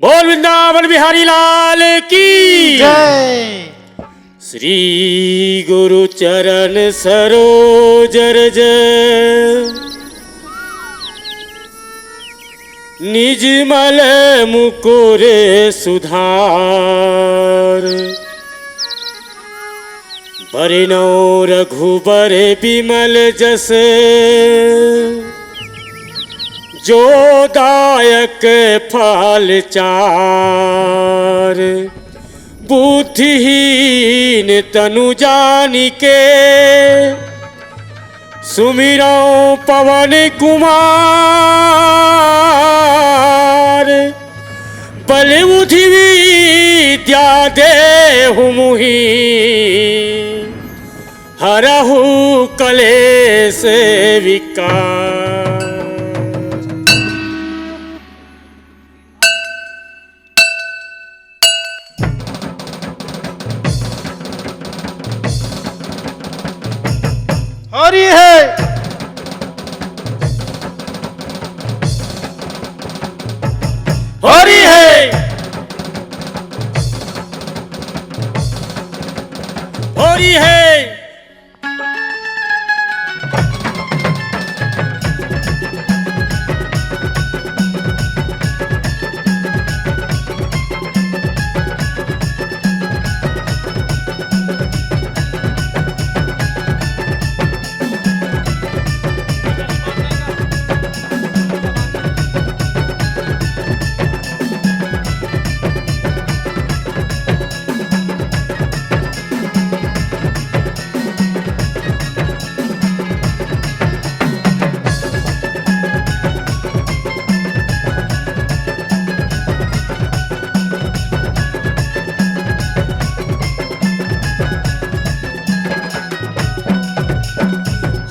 बोल वृंदावन बिहारी लाल की जय। श्री गुरु चरण सरोज रज निज मल मुकुर सुधार बरनौ रघुबर बिमल जस जो दायक फल चार बुद्धिहीन तनु जानिके सुमिरौ पवन कुमार बल बुद्धि विद्या देहु मुहि हरहु कलेश विकार। हरि है हरि है हरि है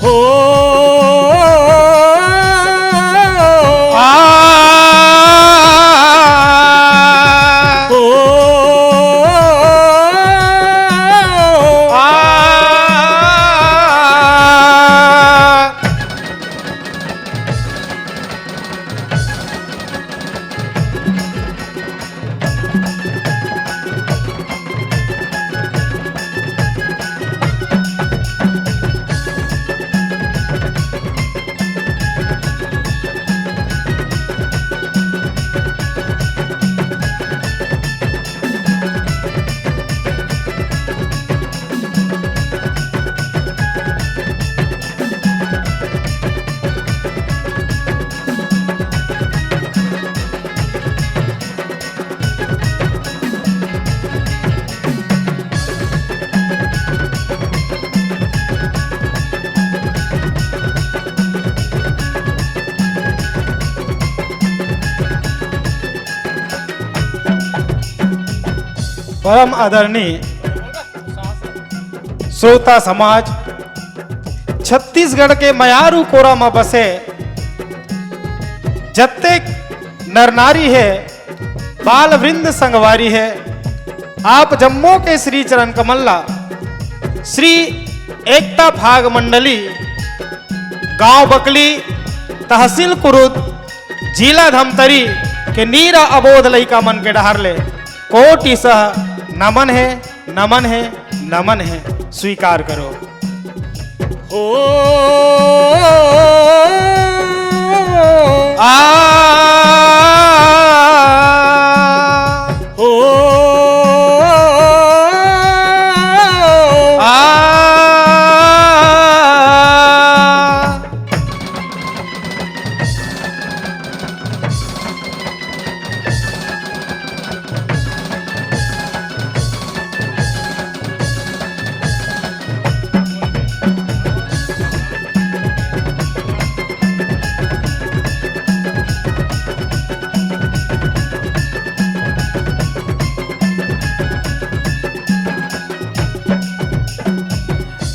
हो हो परम आदरणीय श्रोता समाज, छत्तीसगढ़ के मयारू कोरा में बसे जत्ते नर नारी है, बाल वृंद संगवारी है, आप जम्मू के श्री चरण कमल्ला श्री एकता भाग मंडली गांव बकली तहसील कुरुद जिला धमतरी के नीरा अबोध लइका मन के डहार ले कोटि सह नमन है, नमन है, नमन है, स्वीकार करो। हो आ हो आ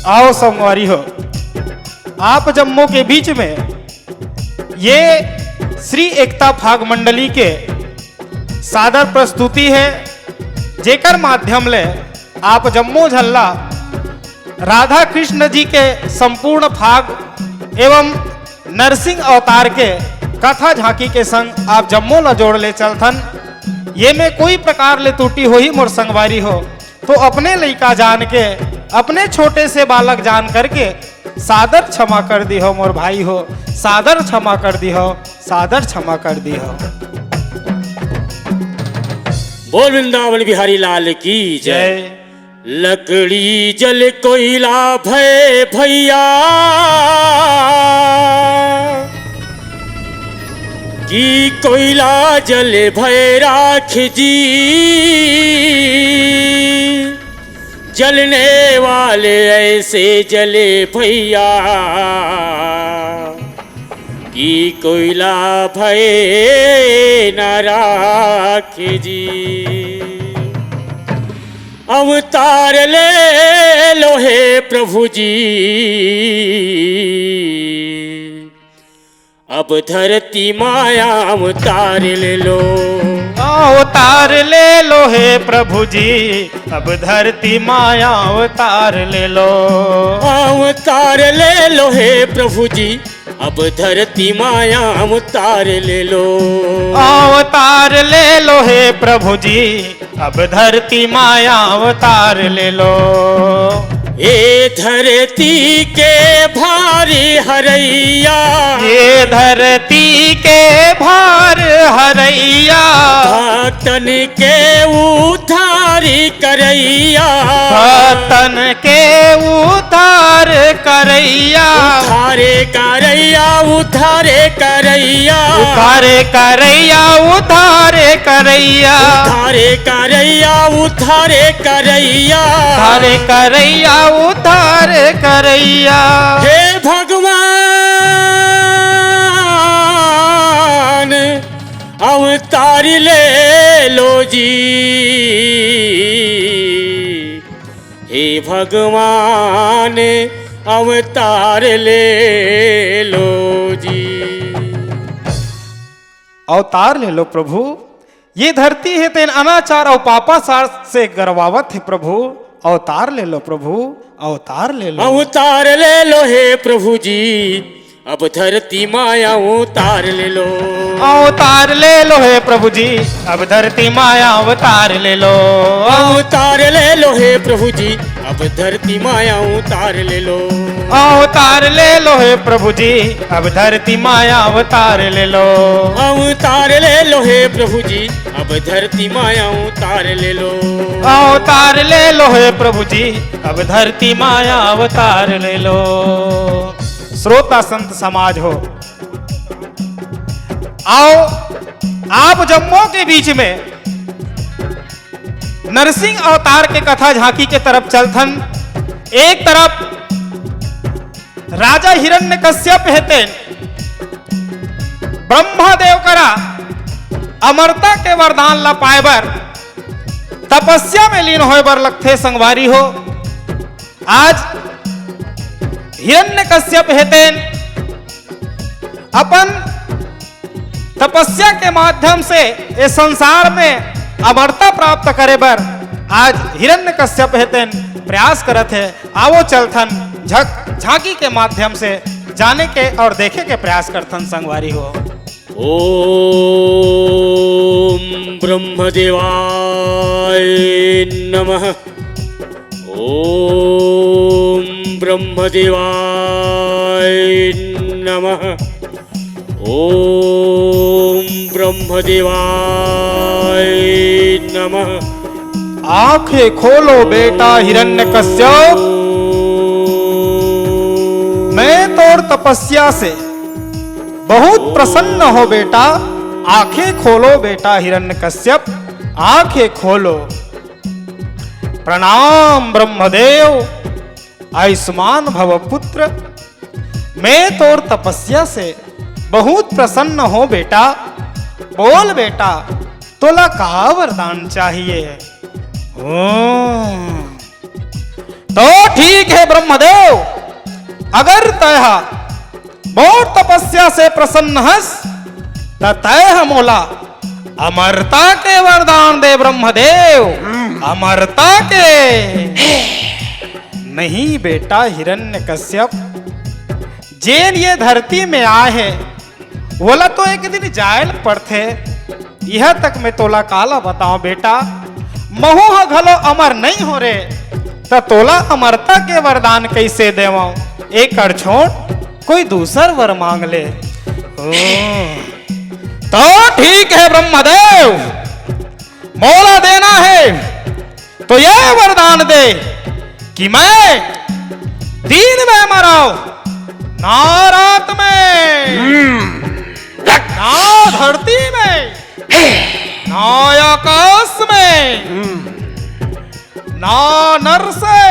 आओ संगवारी हो, आप जम्मू के बीच में ये श्री एकता भाग मंडली के सादर प्रस्तुति है, जेकर माध्यम ले आप जम्मू झल्ला राधा कृष्ण जी के संपूर्ण भाग एवं नरसिंह अवतार के कथा झांकी के संग आप जम्मू ला जोड़ ले चलथन। ये में कोई प्रकार ले टूटी हो ही मोर संगवारी हो, तो अपने लइका जान के, अपने छोटे से बालक जान करके सादर क्षमा कर दी हो मोर भाई हो, सादर क्षमा कर दी हो, सादर क्षमा कर दी हो। बोल वृंदावन बिहारी लाल की जय। जय। लकड़ी जल कोयला भय भैया की कोयला जल भय राख जी, जलने वाले ऐसे जले भैया की कोयला भय न राख जी। अवतार ले लो हे प्रभु जी, अब धरती माया अवतार ले लो। अवतार ले लो हे प्रभु जी, अब धरती माया अवतार ले लो। अवतार ले लो हे प्रभु जी, अब धरती माया अवतार ले लो। अवतार ले लो हे प्रभु जी, अब धरती माया अवतार ले लो। ये धरती के भारी हरैया, ये धरती के भार हरैया, भक्तन के उद्धारी करैया, भक्तन के उद्धार करैया, उद्धारे करैया, उद्धारे करैया, उद्धारे करैया, उद्धारे करैया, उद्धारे करैया, उद्धारे करैया, उद्धारे करैया, उद्धार करैया। हे भगवान अवतार ले लो जी, हे भगवान अवतार ले लो जी। अवतार ले लो प्रभु, ये धरती है तेन अनाचार और पापाचार से गर्वावत है प्रभु। अवतार ले लो प्रभु, अवतार ले लो। अवतार ले लो हे प्रभु जी, अब धरती माया उतार ले लो। अवतार ले लो हे प्रभु जी, अब धरती माया अवतार ले लो। अवतार ले लो हे प्रभु जी, अब धरती माया उतार ले लो। अवतार ले लो हे प्रभु जी, अब धरती माया अवतार ले लो। अवतार ले लो हे प्रभु जी, अब धरती माया उतार ले लो। अवतार ले लो हे प्रभु जी, अब धरती माया अवतार ले लो। श्रोता संत समाज हो, आओ आप जम्मू के बीच में नरसिंह अवतार के कथा झांकी के तरफ चलथन। एक तरफ राजा हिरण्यकश्यप हेते ब्रह्मदेव करा अमरता के वरदान ला पाए बर तपस्या में लीन होए बर लगथे संगवारी हो। आज हिरण्यकश्यप हेते अपन तपस्या के माध्यम से इस संसार में अमरता प्राप्त करे बर आज हिरण्यकश्यप हेते प्रयास करत है। आवो चलथन झांकी के माध्यम से जाने के और देखे के प्रयास करथन संगवारी हो। ओम ब्रह्मदेवाय नमः। ओम ब्रह्मदेवाय नमः। ओम ब्रह्मदेवाय नमः। आंखें खोलो बेटा हिरण्यकश्यप, मैं तोर तपस्या से बहुत प्रसन्न हो बेटा। आंखें खोलो बेटा हिरण्यकश्यप, आंखें खोलो। प्रणाम ब्रह्मदेव, आयुष्मान भव पुत्र। मैं तोर तपस्या से बहुत प्रसन्न हो बेटा। बोल बेटा तोला का वरदान चाहिए? तो ठीक है ब्रह्मदेव, अगर तय बहुत तपस्या से प्रसन्न हस त तय मोला अमरता के वरदान दे ब्रह्मदेव। अमरता के नहीं बेटा हिरण्यकश्यप, जेन ये धरती में आए है बोला तो एक दिन जायल पड़थे। यह तक मैं तोला काला बताऊं बेटा, महुह घलो अमर नहीं हो रे, तो तोला अमरता के वरदान कैसे देवाऊं? एक कर छोड़ कोई दूसर वर मांग ले। तो ठीक है ब्रह्मदेव, मोला देना है तो यह वरदान दे कि मैं दिन में मराओ, ना रात में, ना धरती में, ना आकाश में, ना नर से,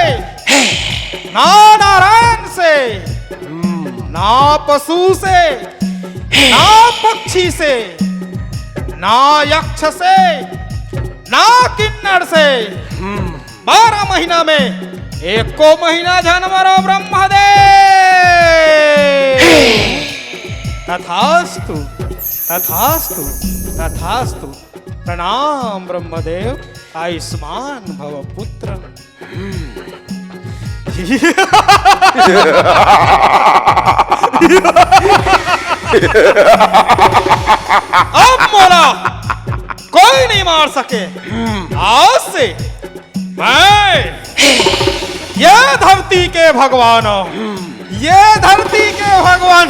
ना नारायण से, ना पशु से, ना पक्षी से, ना यक्ष से, ना किन्नर से, 12 महीना में एको महीना जानवरों ब्रह्मदेव। तथास्तु तथास्तु तथास्तु। प्रणाम ब्रह्मदेव, आयुष्मान भव पुत्र। अब मोला कोई नहीं मार सके। आज से मैं ये धरती के भगवान हूं, ये धरती के भगवान।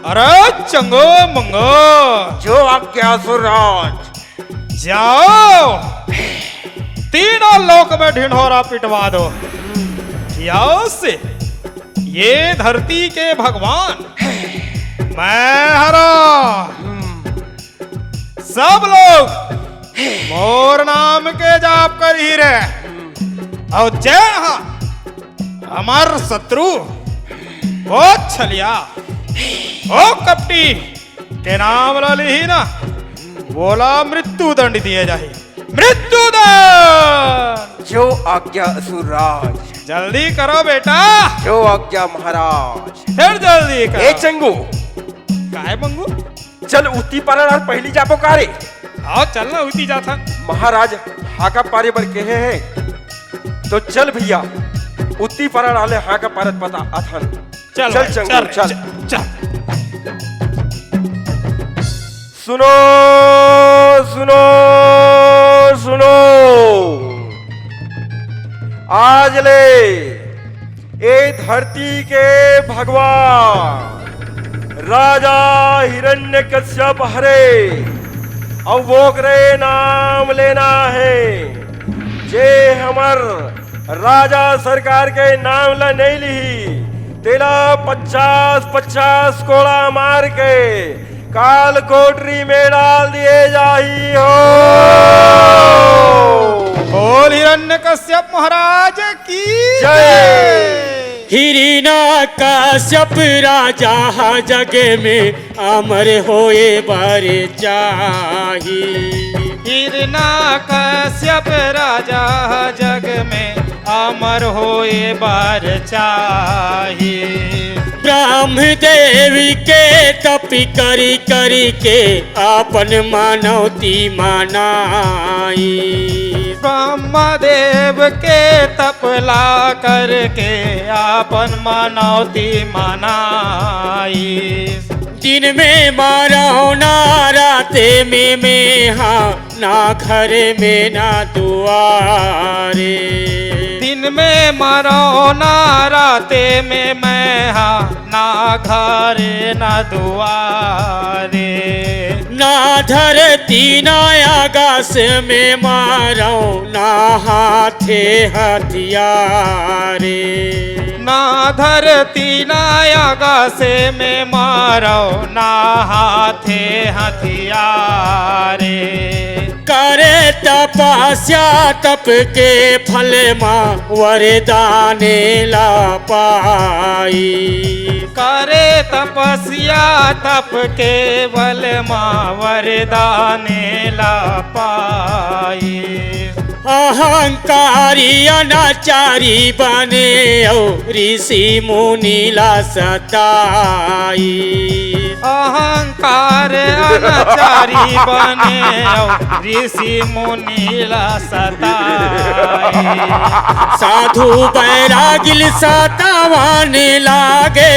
अरे चंगो मंगो, जो आज्ञा सुरराज। जाओ तीनों लोक में ढिंढोरा पिटवा दो। यहाँ से ये धरती के भगवान मैं हरा, सब लोग मोर नाम के जाप कर ही रहे। और जय हमार शत्रु वो छलिया, ओ कपटी के नाम ली ही ना, बोला मृत्यु दंड दिए जाए, मृत्यु दंड। जो आज्ञा सुरराज। जल्दी करो बेटा। जो आज्ञा महाराज। फिर जल्दी करो। ए चंगू, काहे मंगू? चल उती पार पहली जापो कारे। आओ चलना उती जाता। महाराज हाका पारे पर कहे है, तो चल भैया उती पार आले हाका पारत पता अथन। चल चल चंगू चल, चल। सुनो सुनो सुनो, आज ले ए धरती के भगवान राजा हिरण्यकश्यप हरे अब वो करे नाम लेना है। जे हमर राजा सरकार के नाम ला नहीं ली, तेला 50-50 कोड़ा मार के काल कोठरी में डाल दिए जाही हो। बोल हिरण्यकश्यप महाराज की जय। हिरण्यकश्यप राजा जग में अमर होए बर चाही। हिरण्यकश्यप राजा जग में अमर होए बर चाही। ब्रह्मदेव के तप करी करी के आपन मानवती मनाई। ब्रह्मदेव के तपला करके आपन मानवती मनाई। दिन में मारो ना राते में हाँ, ना घर में ना दुआरे। दिन में मरो ना राते में मैं हाँ, ना घरे ना दुआरे। ना धरती ना आकाश में मारो, ना हाथे हथियारे। ना धरती ना आकाश में मारो, ना हाथे हथियारे। करे तपस्या तप के फल माँ वरदाने ला पाई। करे तपस्या तप के बल माँ वरदाने ला पाई। अहंकारी अनाचारी बने और ऋषि मुनि ला सताई। अहंकार अनाचारी बने ऋषि मुनि ला सताई। साधु बैरागिल सतावन लागे,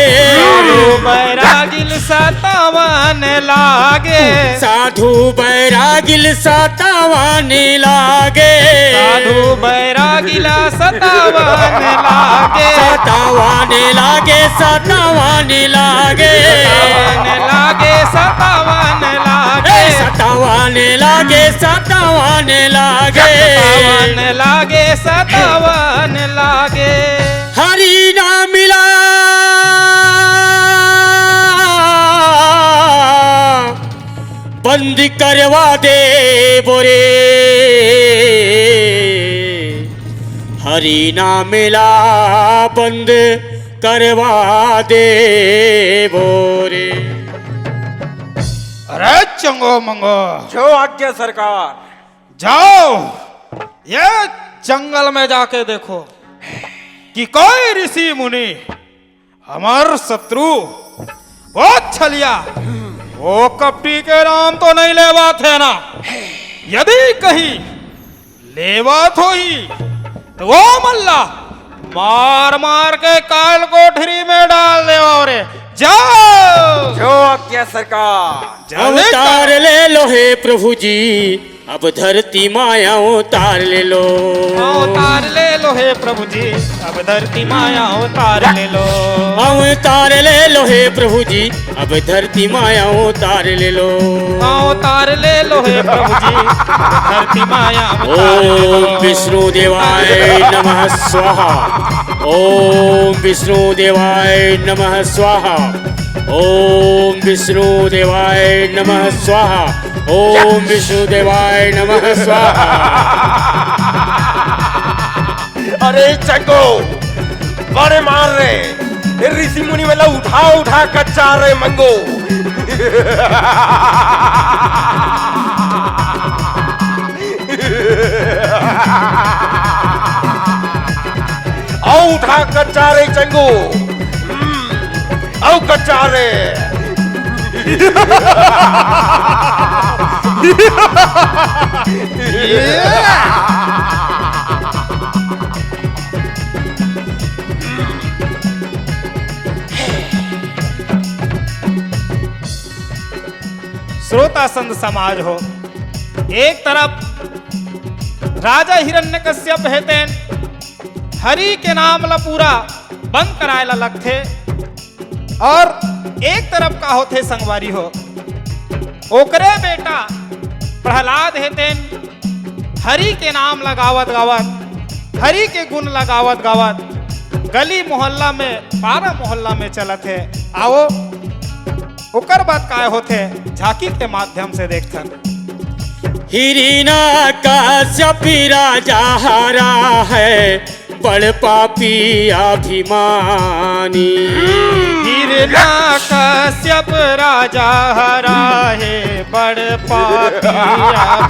बैरागिल सतावन लागे, साधु बैरागिल सतावन लागे, साधु बैरागिल सतावन लागे, सतावन लागे, सतावन लागे, सतावन लागे, सतावन लागे, सतावन लागे, सतावन लागे, सतावन लागे। हरि नाम मिला बंद करवा दे बोरे, हरि नाम मिला बंद करवा दे बोरे। अरे चंगो मंगो, जो आज्ञा सरकार। जाओ ये जंगल में जाके देखो कि कोई ऋषि मुनि हमार शत्रु वो छलिया वो कपटी के नाम तो नहीं लेवा थे ना, यदि कहीं लेवा तो ही तो वो मल्ला मार मार के काल कोठरी में डाल दे। और जाओ जो आज्ञा सरकार। अवतार ले लो हे प्रभु जी, अब धरती माया उतार ले लो, अवतार ले लो हे प्रभु जी, अब धरती माया उतार ले लो, अवतार ले लो हे प्रभु जी, अब धरती माया उतार ले लो, अवतार ले लो हे प्रभु जी, धरती माया उतार ले लो। ओम विष्णु देवाय नमः स्वाहा, ओम विष्णु देवाय नमः स्वाहा, ओम विष्णु देवाय नमः स्वाहा, ओम विष्णु देवाय नमः स्वाहा। अरे चंगो बड़े मार रहे ऋषि मुनि वाला, उठा उठा कच्चा रहे मंगो। आओ उठा कच्चा रहे चंगो, आओ कच्चा रहे। श्रोता संत समाज हो, एक तरफ राजा हिरण्यकश्यप हेते हरि के नाम ला पूरा बंद कराए ला लगथे, और एक तरफ का होते संगवारी हो ओकरे बेटा प्रहलाद हेते हरि के नाम लगावत गावत, हरि के गुण लगावत गावत गली मोहल्ला में पारा मोहल्ला में चलत है। आओ ओकर बात काय होते झांकी के माध्यम से देखथन। हिरिना कश्यप राजा हारा है, बड़ पापी अभिमानी, हिरना कश्यप राजा हरा है, बड़ पापी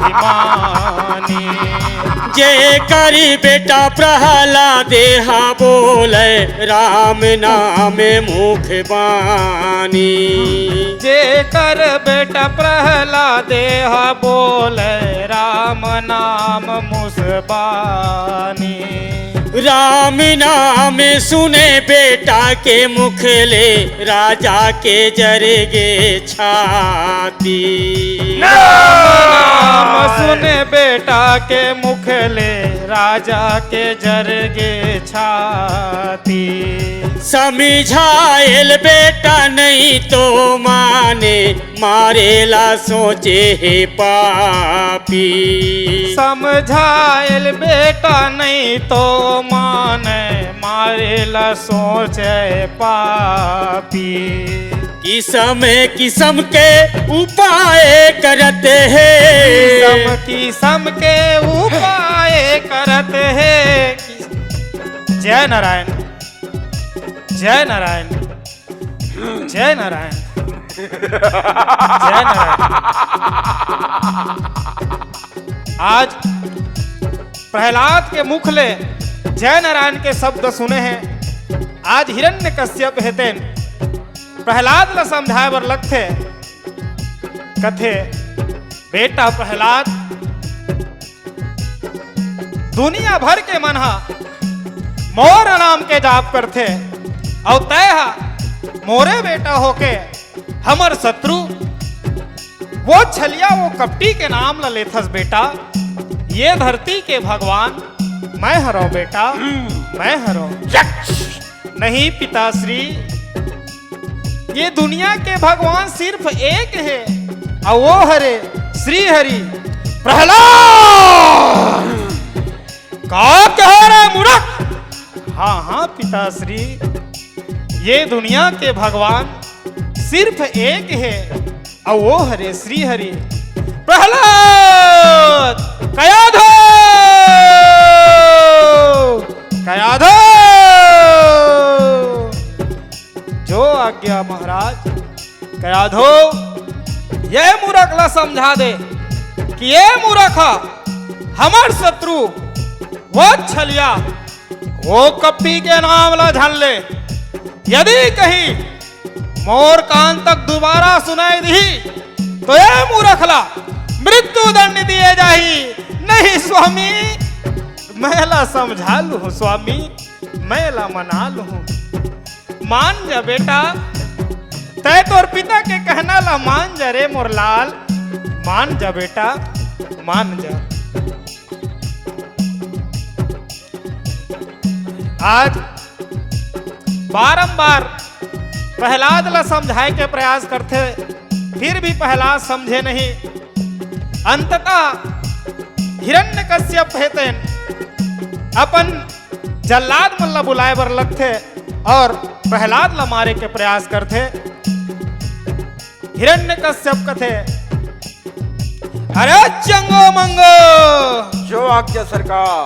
अभिमानी, जे करी बेटा प्रहलाद हा बोले, राम नाम मुख बानी, जे कर बेटा प्रहलाद हा बोले, राम नाम मुसबानी, राम नाम सुने बेटा के मुख ले, राजा के जरगे छाती, नाम सुने बेटा के मुख ले, राजा के जरगे छाती, समझाएल बेटा नहीं तो माने, मारेला सोचे हे पापी, समझाएल बेटा नहीं तो माने, मारेला सोचे पापी, किस्म किस्म के उपाय करते हैं, किस्म के उपाय करते हैं। जय नारायण, जय नारायण, जय नारायण, जय नारायण। आज प्रहलाद के मुख ले जय नारायण के शब्द सुने हैं। आज हिरण्यकश्यप हेते प्रहलाद ला समझाए बर लगथे, कथे बेटा प्रहलाद दुनिया भर के मनहा मोर नाम के जाप करथे और तय मोरे बेटा होके हमर शत्रु वो छलिया वो कपटी के नाम ला लेथस बेटा। ये धरती के भगवान मैं हरो बेटा, मैं हरो। नहीं पिताश्री, ये दुनिया के भगवान सिर्फ एक है और वो हरे श्री हरि प्रहलाद। का कह रहे मूर्ख? हाँ हाँ पिताश्री, ये दुनिया के भगवान सिर्फ एक है और वो हरे श्री हरि प्रहलाद। कयाधो कयाधो, जो आज्ञा महाराज। कयाधो, ये मूर्ख ला समझा दे कि ये मूर्ख हमार शत्रु वो छलिया वो कपटी के नाम ला झन ले। यदि कहीं मोर कान तक दोबारा सुनाई दी तो ये मूर्ख ला मृत्यु दंड दिए जाही। नहीं स्वामी, मैं ला समझा लू स्वामी, मैं ला मना लू। मान जा बेटा, तय तोर पिता के कहना ला मान जा रे मोर लाल, मान जा बेटा, मान जा। आज बारंबार प्रहलाद ला समझाए के प्रयास करते, फिर भी प्रहलाद समझे नहीं। अंततः हिरण्यकश्यप हेतन अपन जल्लाद मन ला बुलाए बर लगथे और प्रहलाद ला मारे के प्रयास करते। हिरण्यकश्यप कथे, अरे चंगो मंगो, जो आज्ञा सरकार।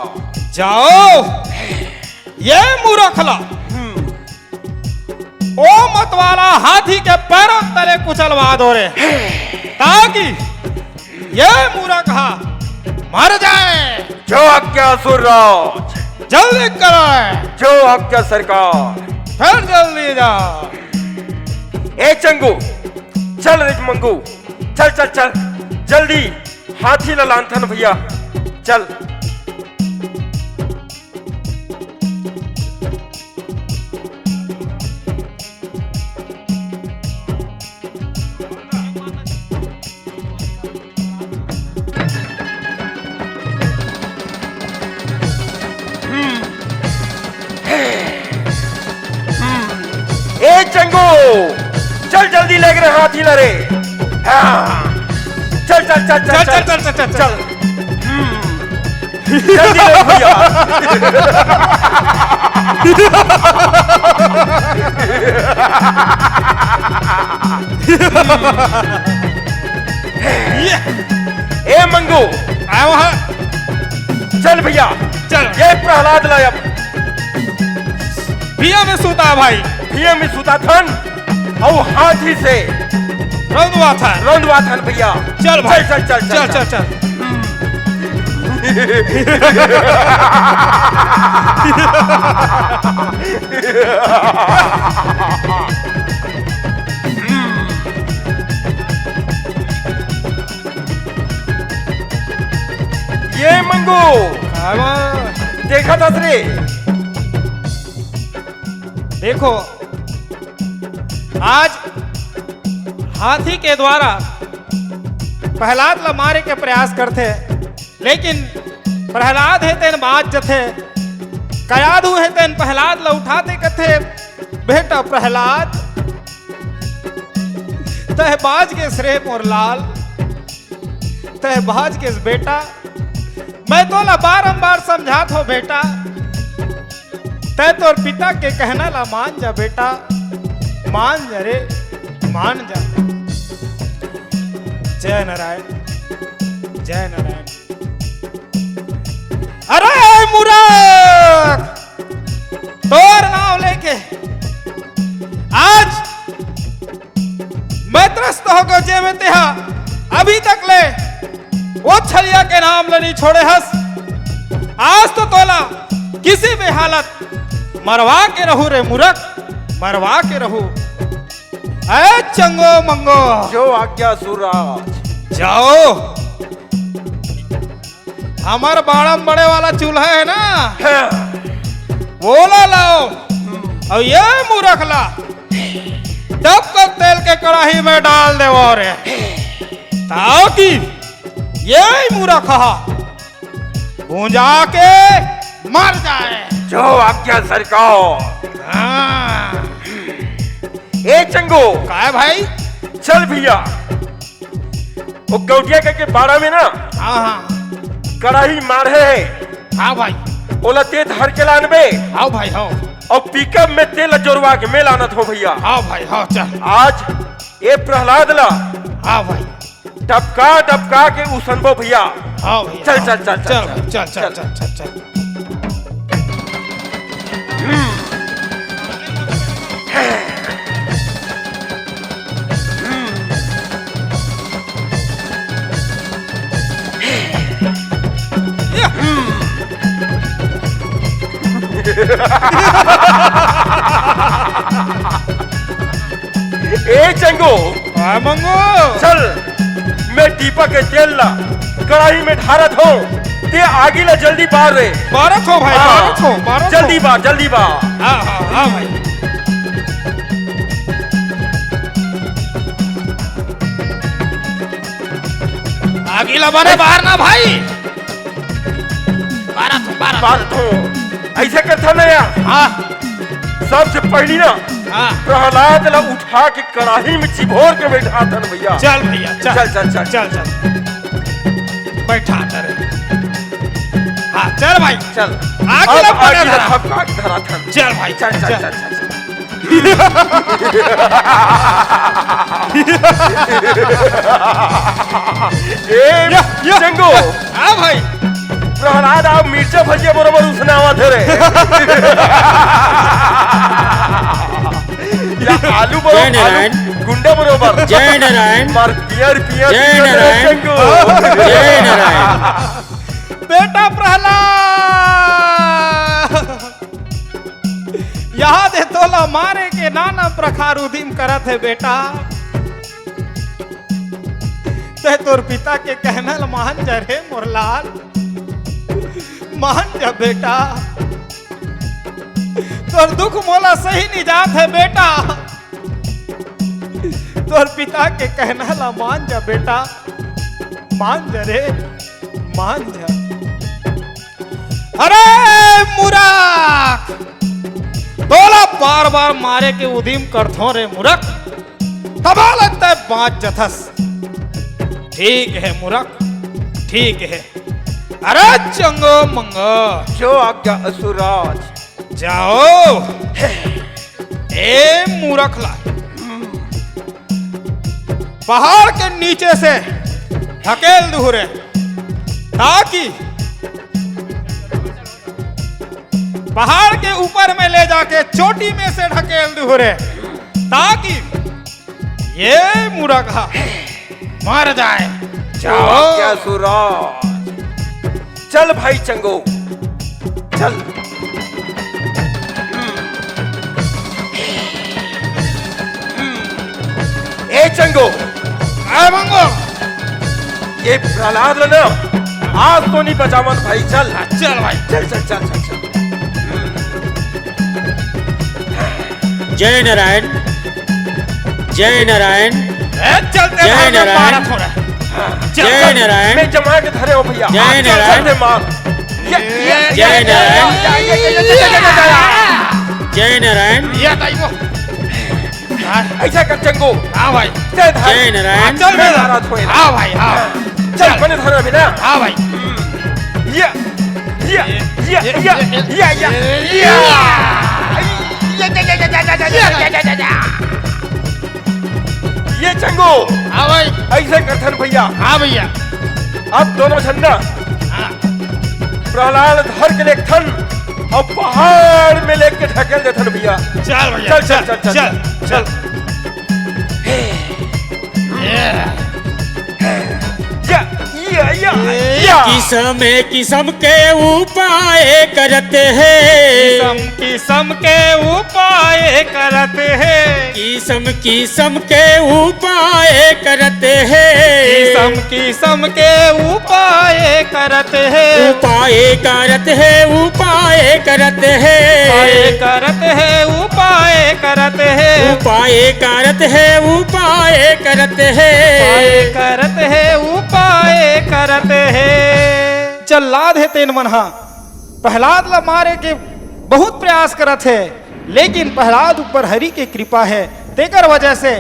जाओ ये मूर्ख ला ओ मतवाला हाथी के पैरों तले कुचलवा दो रे, ताकि ये मूर्ख मर जाए। जो आज्ञा सुरराज। जल्दी करो। जो आज्ञा सरकार। फिर जल्दी जा। ए चंगू, चल रे मंगू, चल चल चल जल्दी, हाथी ला लांथन भैया, चल। ए चंगू, चल जल्दी ले गए हाथी लरे। चल चल चल चल चल चल चल चल चल जल्दी ले भैया। ए मंगू, चल भैया, चल। ये प्रहलाद लाया भैया में सूता भाई, भैया में सूता थन और हाथी से रौंदवा था भैया। चल भाई, चल चल चल चल चल चल। ये मंगू देखा था रे। देखो, आज हाथी के द्वारा प्रहलाद ला मारे के प्रयास करते, लेकिन प्रहलाद है तेन बाज जथे। कयाधु है तेन प्रहलाद ला उठाते कथे, बेटा प्रहलाद तह बाज के श्रेय मोर लाल, तह बाज के बेटा। मैं तो ला बारंबार समझात हो बेटा, तय तोर पिता के कहना ला मान जा बेटा, मान जा रे, मान जा। जय नारायण, जय नारायण। अरे मूर्ख, तोर नाम लेके आज मैं त्रस्त हो गो जे में तेहा अभी तक ले वो छलिया के नाम ले नहीं छोड़े हस। आज तो तोला किसी भी हालत मरवा के रहू रे मूर्ख, मरवा के रहू। ऐ चंगो मंगो, जो आज्ञा सुरराज। जाओ। हमारे बाड़ा में बड़े वाला चूल्हा है ना, हाँ, वो ला लाओ और ये मुंह रख ला, तब तक तेल के कढ़ाई में डाल दे और ताकि ये मुंह रखा भूंजा के मर जाए। जो आज्ञा सरकार। हाँ। ए चंगो, का है भाई? चल भैया, वो गौटिया के बाड़ा में ना हाँ हाँ कढ़ाई मारे है। हाँ भाई, ओला तेल हर के लानबे हाँ भाई हाँ, और पिकअप में तेल जोड़वा के मैं लानत हो भैया। हाँ भाई हाँ, चल आज ये प्रहलाद ला हाँ भाई, टपका टपका के उसनबो भैया। हाँ भाई, चल चल चल चल भाई, चल चल चल चल चल। ए चंगो, मंगो चल मैं दीपक के तेल ला कढ़ाई में ढारत हो, ते आगे ला जल्दी बार रे। बारत हो भाई, बारत हो, बारत हो। जल्दी बार, जल्दी बार। हाँ हाँ हाँ भाई। आगे ला बारे बाहर ना भाई, बारत हो, बारत हो। बात हो ऐसे करता ना यार। हाँ सबसे पहली ना हाँ, प्रहलाद ला उठा के कढ़ाई में चिभोर के बैठा था ना भैया। चल भैया चल चल चल चल चल चल बैठा कर। हाँ चल भाई, चल। आगे ला अब बारे आगे ला धरा। थपका के धरा था। चल भाई, चल चल चल। चल चल ए या। चंगो, हाँ भाई, प्रहलाद आप मिर्चा भजिया बरोबर उसने आवाज रे। या आलू जय बरोबर, नारायण। आलू गुंडा बरोबर। जय नारायण। मार पियर पियर जय पियर नारायण। चंगो। जय नारायण। बेटा प्रहलाद, यहाँ दे तोला मारे के नाना प्रकार उदिम करत है बेटा। ते तोर पिता के कहना मान जा रे मोरलाल, मान जा बेटा। तोर दुख मोला सही निजात है बेटा। तोर पिता के कहना ला मान जा बेटा, मान जा रे, मान जा। अरे मूर्ख, तोला बार बार मारे के उदिम करथो रे मूर्ख, तबा लगता है बात जथस। ठीक है मूर्ख, ठीक है। अरे चंगो मंगो, जो आज्ञा असुराज। जाओ ए मूर्ख ला पहाड़ के नीचे से ढकेल दूरे, ताकि पहाड़ के ऊपर में ले जाके चोटी में से ढकेल दूरे, ताकि ये मुर्गा मर जाए। जो आज्ञा असुराज। चल भाई चंगो, चल। ए चंगो, आए मंगो, ये प्रहलाद ना आज तो नहीं बचावन भाई। चल चल भाई, चल चल चल चल चल। जय नारायण। जय नारायण। चलते जय भाई, नारायण। मारा थोड़ा। जय नारायण। मैं जमा के धरे हो भैया। जय चल, चल, नारायण। चल, मार। जय नारायण। जय नारायण। ये ताइबो, ऐसा कर चंगो। हाँ भाई, जय धर। जय नारायण। चल मैं मेरा। धारा थोड़े। हाँ भाई, हाँ चल बने धरे अभी ना। हाँ भाई, या या या या या या ये चंगो, हाँ भाई, ऐसे करथन भैया। हाँ भैया, अब दोनों झंडा हाँ प्रहलाद धर के लेखन और पहाड़ में लेके ढकेल देथन भैया। चल भैया, चल चल चल चल चल। या किस्म किस्म के उपाय करते हैं। किसम किसम के उपाय करत है, किस्म किस्म के उपाय करते हैं, किसम किसम के उपाय करत है, उपाय करत है, उपाय करते उपाय हैं, करत है, उपाय करत है, उपाय करत है, उपाय करते उपाय हैं। करत है, उपाय करत है। जल्लाद है तेन मनहा प्रहलाद ला मारे के बहुत प्रयास करत है, लेकिन प्रहलाद ऊपर हरि के कृपा है, तेकर वजह से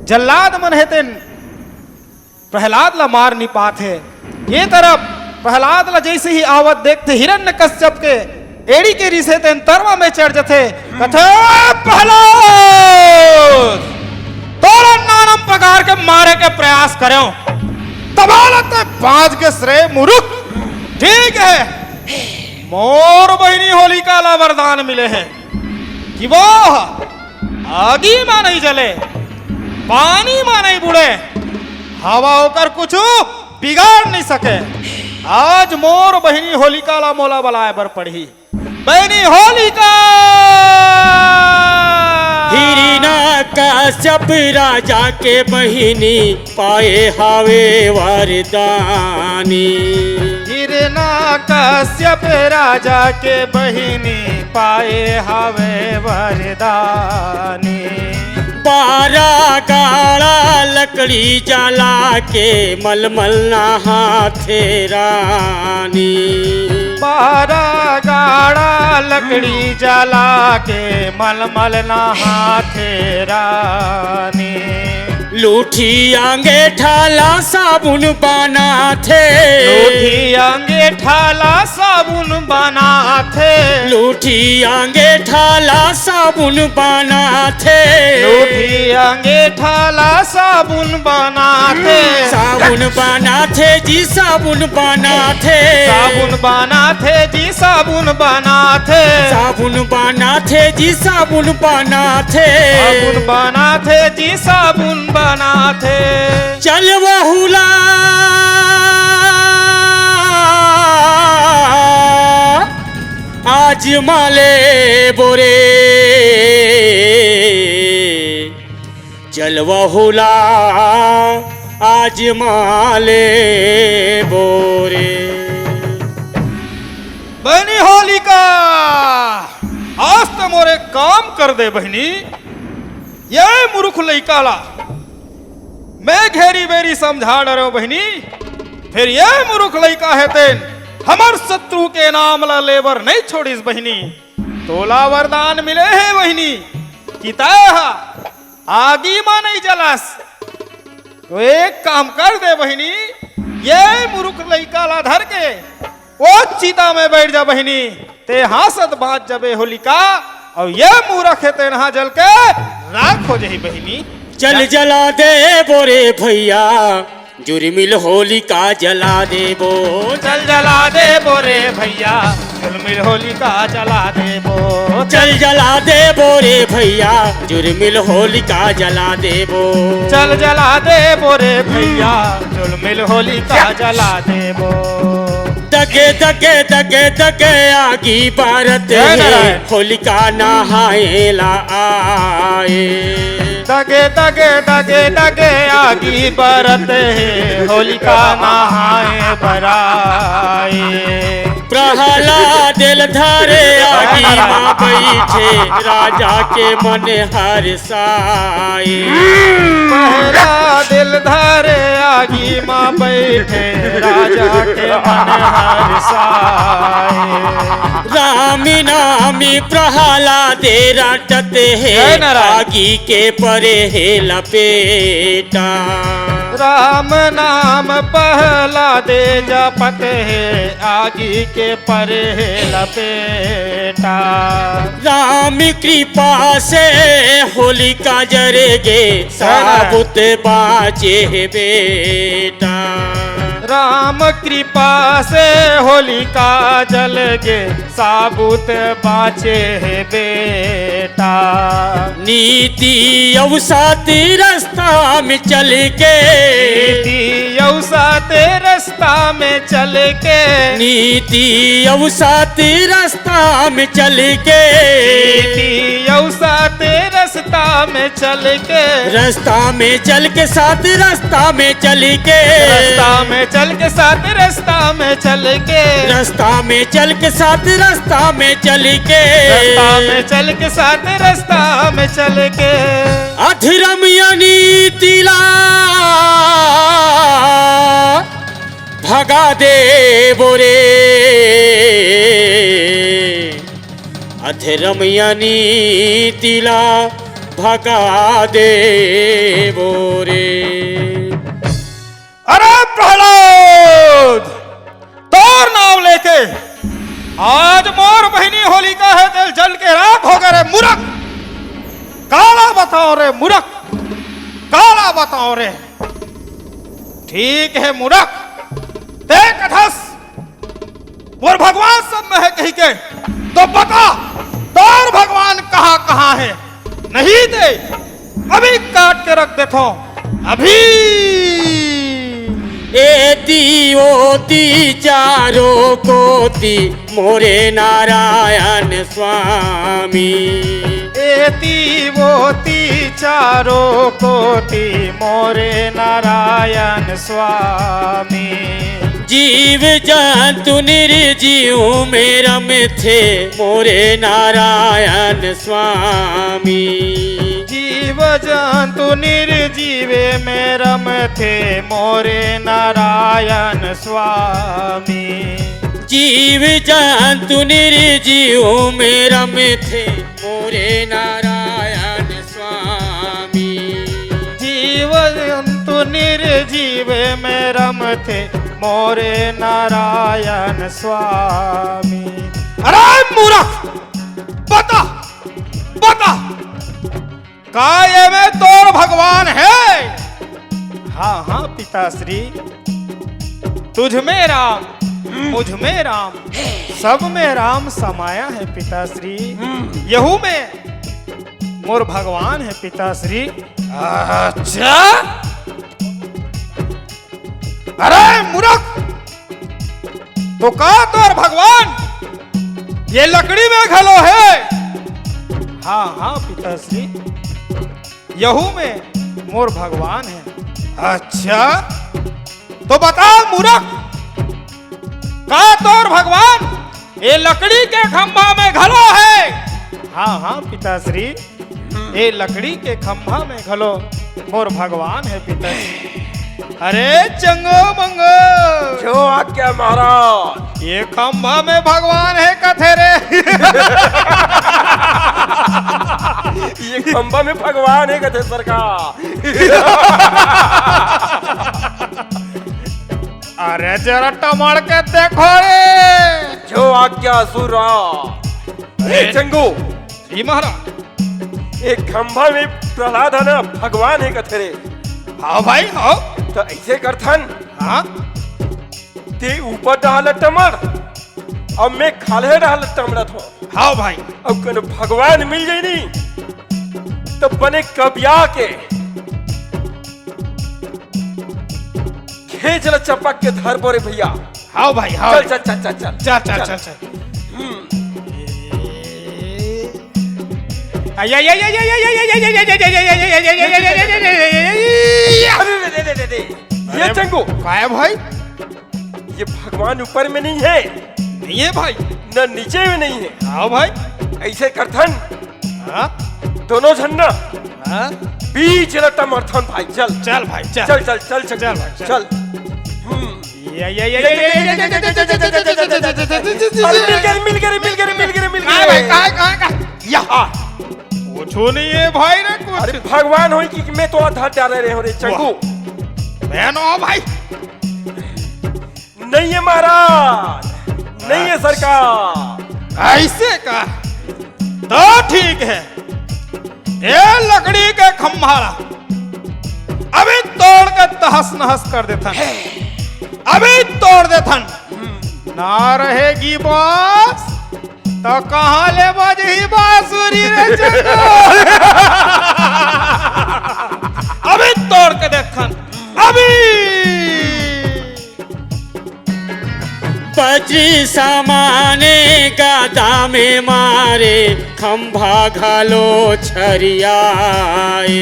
जल्लाद मन है तेन प्रहलाद ला मार नहीं पात है। ये तरफ प्रहलाद ला जैसे ही आवत देखते हिरण्यकश्यप के एड़ी के रिसे तेन तरवा में चढ़ जथे, कथे प्रहलाद तोरा नानम प्रकार के मारे के प्रयास करो, तबालत बाज के श्रेय मुरुख। ठीक है, मोर बहिनी होलिका ला वरदान मिले हैं कि वो आगी में नहीं जले, पानी में नहीं बुड़े, हवा होकर कुछ बिगाड़ नहीं सके। आज मोर बहिनी होलिका ला मोला बलाए बर पड़ी। बहिनी होलिका हिरण्यकश्यप राजा के बहिनी पाए हावे वरदानी, हिरण्यकश्यप राजा के बहिनी पाए हवे वरदानी। 12 गाड़ा लकड़ी जला के मलमल हाथे रानी, 12 गाड़ा लकड़ी जला के मलमल ना हाथे रानी। लूठी अंगेठा ला साबुन बना थे, लूठी अंगेठा ला साबुन बना थे, लूठी अंगेठा ला साबुन बना थे, लूठी अंगेठा ला साबुन बना थे, साबुन बना थे जी, साबुन बना थे, साबुन बना थे जी, साबुन बना थे, साबुन बना थे जी, साबुन बना थे, साबुन बना थे जी, साबुन बना थे। चल बहुला आज माले बोरे, चल बहुला आज माले बोरे। बहनी होलिका आज तो मोरे काम कर दे बहनी, ये मूर्ख लइका ला मैं घेरी बेरी समझा डरो बहनी, फिर ये मूर्ख लइका है तेन हमर शत्रु के नाम ला लेबर नहीं छोड़ीस बहनी। तोला वरदान मिले है बहनी कि तह आगी मां नहीं जलास, तो एक काम कर दे बहनी, ये मूर्ख लइका ला धर के ओ चिता में बैठ जा बहनी, ते हासत बात जबे होलिका, और ये मूर्ख है ते नहा जल के राख हो जाही बहनी। चल जला दे बोरे भैया, जुर्मिल होलिका जला दे बो, चल जला दे बोरे भैया, जुर्मिल होलिका जला दे बो, चल जला दे बोरे भैया, जुर्मिल होलिका जला दे बो, चल जला दे बोरे भैया, जुर्मिल होलिका जला दे बो। दगे दगे दगे दगे आगी बारत जय नारायण। है, होलिका नहाए ला आए, दगे दगे दगे दगे आगी बरत है, होलिका नहाए बराए। प्रहलाद दिल धारे आगी माँ बैठे, राजा के मन हर्षाए, पहला दिल धारे आगी माँ बैठे, राजा के मन हर्षाए। रामी नामी प्रहलाद रटते जय हैं, नारायण। आगी के परे है लपेटा, राम नाम पहला दे जपत है, आगी के परे है लपेटा। राम कृपा से होलिका जरेगे, साबुत बाचे है बेटा, राम कृपा से होलिका जल गे साबुत बाँचे है बेटा। नीति अवसाती रास्ता में चल के, नीति अवसाते रास्ता में चल के, नीति अवसाती रास्ता में चल के, नीति अवसाते रास्ता में चल के, रास्ता में चल के साथ रास्ता में चल के, रास्ता में चल के साथ रास्ता में चल के, रास्ता में चल के साथ रास्ता में चल के, रास्ता में चल के साथ रास्ता में चल के, अधरम यानी तिला भगा दे बोरे, अधरम यानी तिला भगा दे बोरे। अरे प्रहलाद, तोर नाम लेके आज मोर बहनी होलिका है दिल जल के राख हो गए रे मूर्ख। काला बताओ रे मूर्ख, काला बताओ रे। ठीक है मूर्ख, देख अधस मोर भगवान सब में है कहीं के, तो बता तोर भगवान कहाँ कहाँ है। नहीं दे अभी काट के रख देखो अभी। एती ओती चारो कोती मोरे नारायण स्वामी, एती वोती चारो कोती मोरे नारायण स्वामी। जीव जंतु निर्जीव में रमथे मोरे नारायण स्वामी, जीव जंतु निर्जीवे में रमथे मोरे नारायण स्वामी। जीव जंतु निर्जीव में रमथे मोरे नारायण स्वामी, जीव जंतु निर्जीव में रमथे मोरे नारायण स्वामी। अरे मूर्ख, बता बता काय में तोर भगवान है। हाँ हाँ पिताश्री, तुझ में राम मुझ में राम सब में राम समाया है पिताश्री। यहू में मोर भगवान है पिताश्री। अच्छा, अरे मूर्ख, तो का तोर भगवान ये लकड़ी में घलो है। हाँ हाँ पिताश्री, यहू में मोर भगवान है। अच्छा, तो बता मूर्ख, का तोर भगवान ये लकड़ी के खंभा में घलो है। हाँ हाँ पिताश्री, ये लकड़ी के खंभा में घलो मोर भगवान है पिताश्री। अरे चंगो मंगो, जो आज्ञा महाराज। ये खंभा में भगवान है कथे रे। ये खंभा में भगवान है कथे सरकार। अरे जरा टमाड़ के देखो रे। जो आज्ञा सुरा। अरे चंगू जी महाराज, एक खंभा में प्रहलाद है ना भगवान है कथे रे। हाँ भाई हाँ। तो ऐसे करथन, हाँ ते ऊपर डाल टमर अब मैं खाले डाल टमरत हो। हाँ भाई, अब कन भगवान मिल जाई नहीं तो बने कबिया के खेच ल चपक के धर बोरे भैया। हाँ भाई हाँ। चल चल चल चल चल चल चल चल चल। ये चंगू काय भाई, ये भगवान ऊपर में नहीं है, नहीं है भाई, न नीचे में नहीं है। हाँ भाई। ऐसे करथन हाँ दोनों झन्ना हाँ, बीच लटा मरथन भाई। चल चल भाई चल चल चल चल चल चल भाई, चल। मिल काय भाई, गए। काय काय काय यहाँ कुछ नहीं है भाई रे अरे कुछ। भगवान हो कि मैं तो आधार डाल रहे हो रे चंगू। बहनो भाई, नहीं है महाराज, नहीं है सरकार। ऐसे का तो ठीक है। ये लकड़ी के खंभाला अभी तोड़ के तहस नहस कर देता है। अभी तोड़ दे थन। ना रहेगी बास तो कहाँ ले बजही बांसुरी रे चंगू। अभी तोड़ के देखन अभी। बज्र समाने गदा में मारे खंभा घालो छरियाए।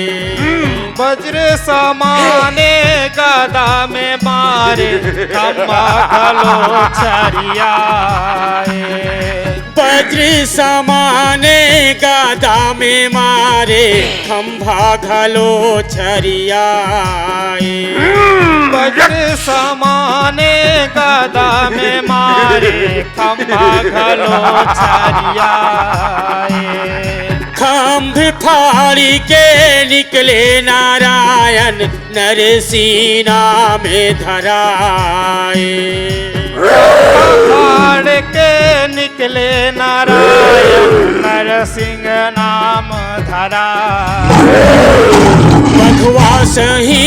वज्र समाने गदा में मारे खंभा घालो छरियाए। वज्र समाने गदा में मारे खंभा घालो छरियाए। वज्र समाने गदा में मारे खंभा घालो छरियाए। खंभ फाड़ी के निकले नारायण नरसीना में धराए। फाड़ के निकले नारायण नरसिंह नाम धरा। बघवा सही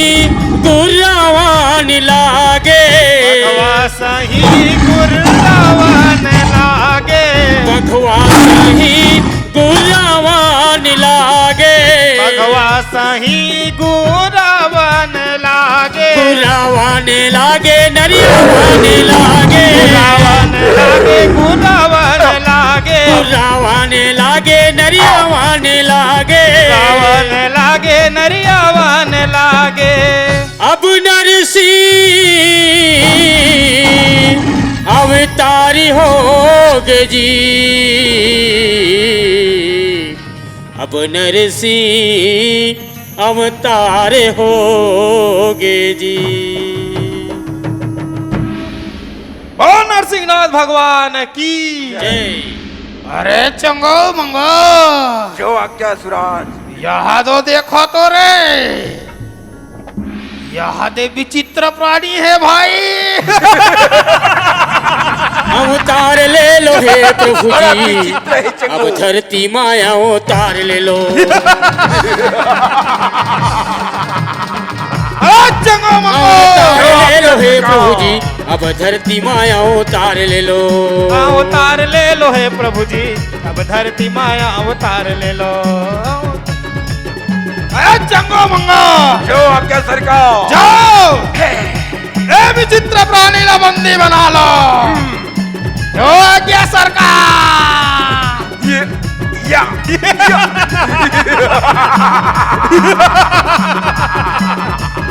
गुरवान लागे। बघवा सही गुरवान लागे। बघवा सही गुरवान लागे। बघवा सही गुरवान लागे। गुरवान लागे नरियावान लागे। गुरवान लागे गुरवान लागे। गुरवान लागे नरियावान लागे। गुरवान लागे नरियावान लागे। अब नरसिंह अवतारी होगे जी। अब नरसिंह अवतार होगे जी। बोलो नरसिंहनाथ भगवान की जय। अरे चंगो मंगो जो आज्ञा सुराज। यहाँ तो देखो तो रे, यहाँ दे विचित्र प्राणी है भाई। अवतार ले लो हे प्रभु बड़ा जी। विचित्र है चंगू। अब धरती माया अवतार ले लो। चंगो मंगो अवतार ले लो हे प्रभु जी। अब धरती माया अवतार ले लो। अवतार ले लो हे प्रभु जी। अब धरती माया अवतार ले लो। चंगो मंगो जो आज्ञा सरकार। जाओ ए विचित्र प्राणी ला बंदी बना लो। जो आज्ञा सरकार। ये या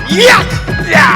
या या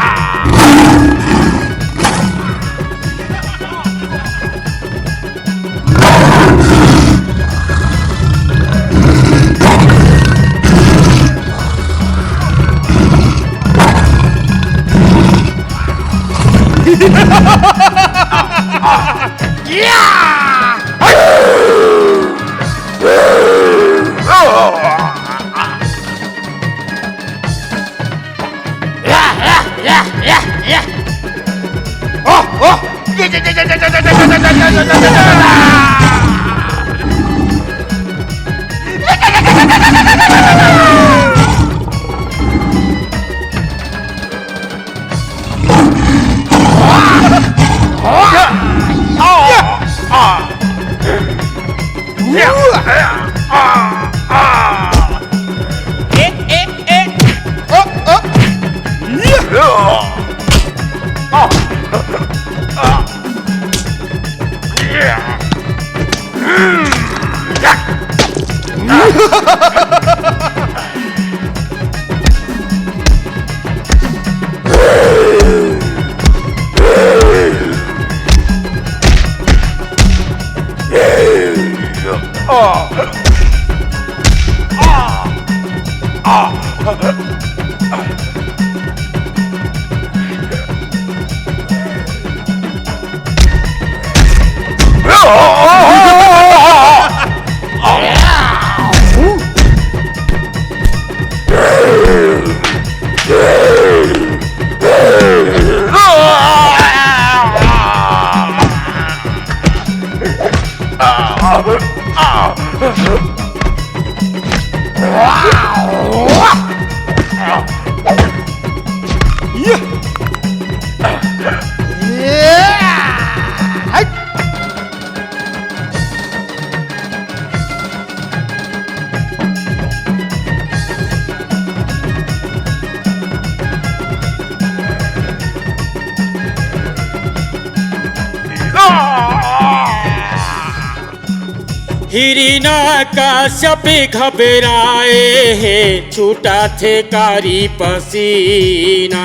हिरिना काश्यप घबराए है, छूटा थे कारी पसीना।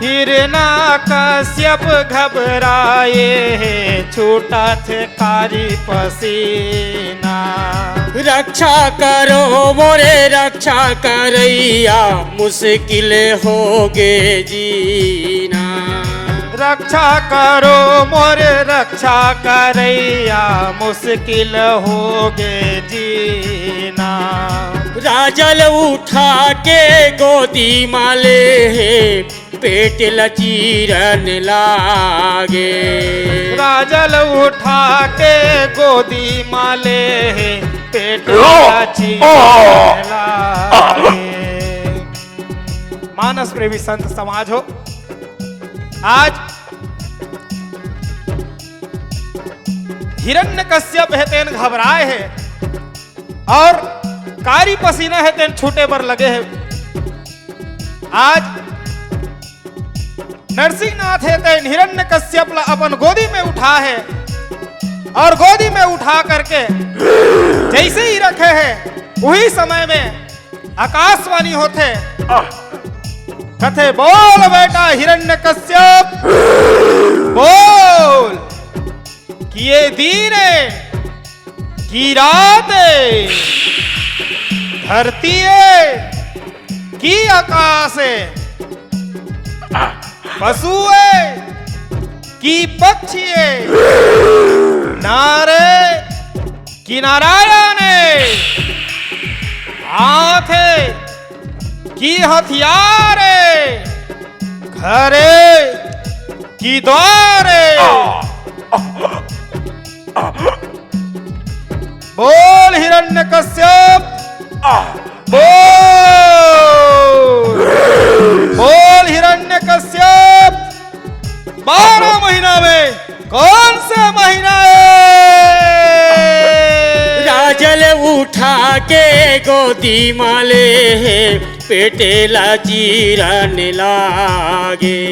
हिरना कश्यप घबराए है, छूटा थे कारी पसीना। रक्षा करो मोरे रक्षा करैया, मुश्किल होगे जीना। रक्षा करो मोरे रक्षा करैया, मुश्किल होगे जीना। राजल उठा के गोदी माले है, पेट लचीरन लागे। राजल उठा के गोदी माले है, पेट लचीरन लागे। मानस प्रेमी संत समाज हो, आज हिरण्यकश्यप है तेन घबराए है और कारी पसीना है तेन छूटे पर लगे है। आज नरसिंहनाथ है तेन हिरण्यकश्यप ला अपन गोदी में उठा है और गोदी में उठा करके जैसे ही रखे है, वही समय में आकाशवाणी होते कथे, बोल बेटा हिरण्यकश्यप बोल, कि ये दिन की रात धरती है की आकाश है, पशु है की पक्षी है, नारे की नारायण है, हाथ है की हथियार है, घरे की द्वार है। बोल हिरण्यकश्यप बोल हिरण्यकश्यप, 12 महीना में कौन सा महीना है? राजल उठा के गोदी माले है, पेटे लचीरन लागे।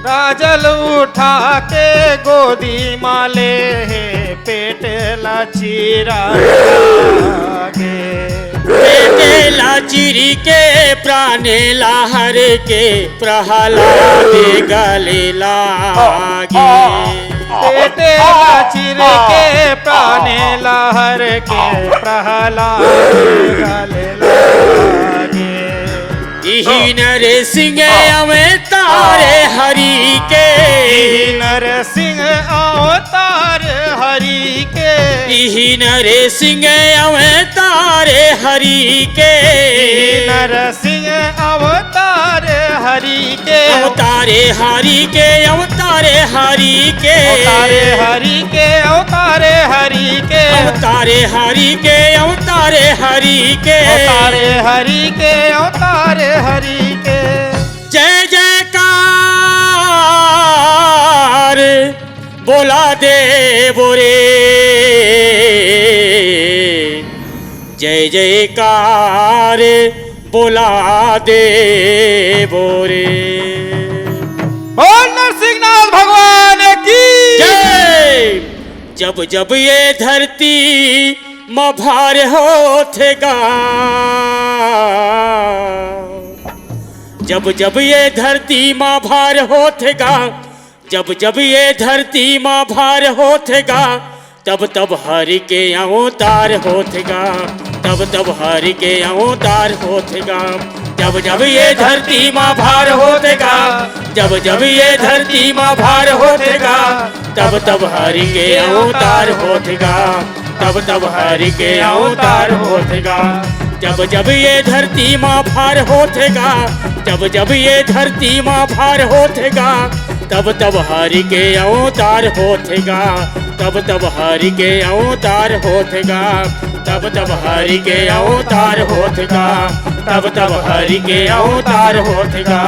राजल उठा के गोदी माले है, पेट लचीरन लागे। पेटे लाचिरी के प्राणे लाहर के, प्रहलाद गले लागे। पेटे लाचिर के प्राणे लहर के, प्रहलाद गले लागे। इही नरसिंह अवतारे हरि के, नरसिंह अवतार हरि के, इही नरसिंह अवतारे हरि के, नरसिंह अवतार हरि के, अवतारे हरि के, अवतारे हरि के, अवतारे हरि के, अवतारे हरि के, अवतारे हरि के अवतारे हरि के अवतारे हरि के अवतारे हरि के जय जयकार बोला दे बोरे जय जयकार बोला दे बोरे बोल नरसिंहनाथ भगवान की जय। जब जब ये धरती माँ भार होथेगा, जब जब ये धरती माँ भार होथेगा, जब जब ये धरती माँ भार होथेगा, तब तब हरि के अवतार होथेगा, तब तब हरि के अवतार होथेगा। जब जब ये धरती माँ भार होथेगा, जब जब ये धरती माँ भार होथेगा, तब तब हरि के अवतार होथेगा, तब तब हरि के अवतार होथेगा। जब जब ये धरती माँ भार होथेगा, जब जब ये धरती माँ भार होथेगा, तब तब हरि के अवतार होथेगा, तब तब हरि के अवतार होथेगा, तब तब हरि के अवतार होथेगा, तब तब हरि के अवतार होथेगा,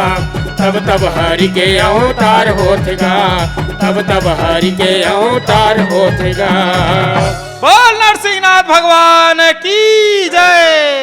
तब तब हरि के अवतार होथेगा, तब तब हरि के अवतार होथेगा। बोल नरसिंहनाथ भगवान की जय।